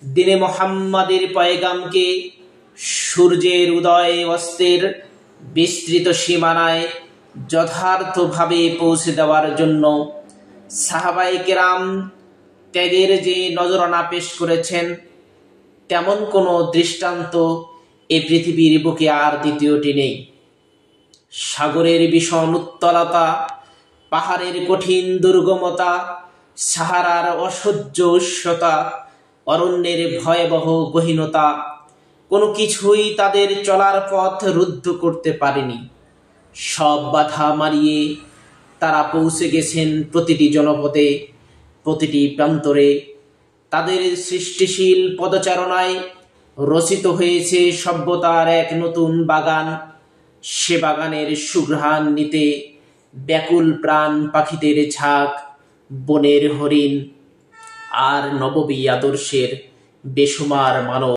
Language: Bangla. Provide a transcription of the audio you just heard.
দিনে মুহাম্মাদের পয়গামকে সূর্যের উদয় অস্তের বিস্তৃত সীমানায় যথার্থভাবে পৌঁছে দেওয়ার জন্য সাহাবায়ে কেরাম ত্যাগের যে নজরানা পেশ করেছেন, তেমন কোনো দৃষ্টান্ত এই পৃথিবীর বুকে আর দ্বিতীয়টি নেই। সাগরের ভীষণ উত্তলতা, পাহাড়ের কঠিন দুর্গমতা, সাহারার অসহ্য উষ্ণতা, অরণ্যের ভয়াবহ গহীনতা কোনো কিছুই তাদের চলার পথ রুদ্ধ করতে পারেনি। সব বাধা মারিয়ে তারা পৌঁছে গেছেন প্রতিটি জনপদে, প্রতিটি প্রান্তরে। তাদের সৃষ্টিশীল পদচারণায় রচিত হয়েছে সভ্যতার এক নতুন বাগান। সে বাগানের সুঘ্রাণ নিতে ব্যাকুল প্রাণ পাখিদের ঝাঁক, বনের হরিণ আর নববী আদর্শের বেসুমার মানব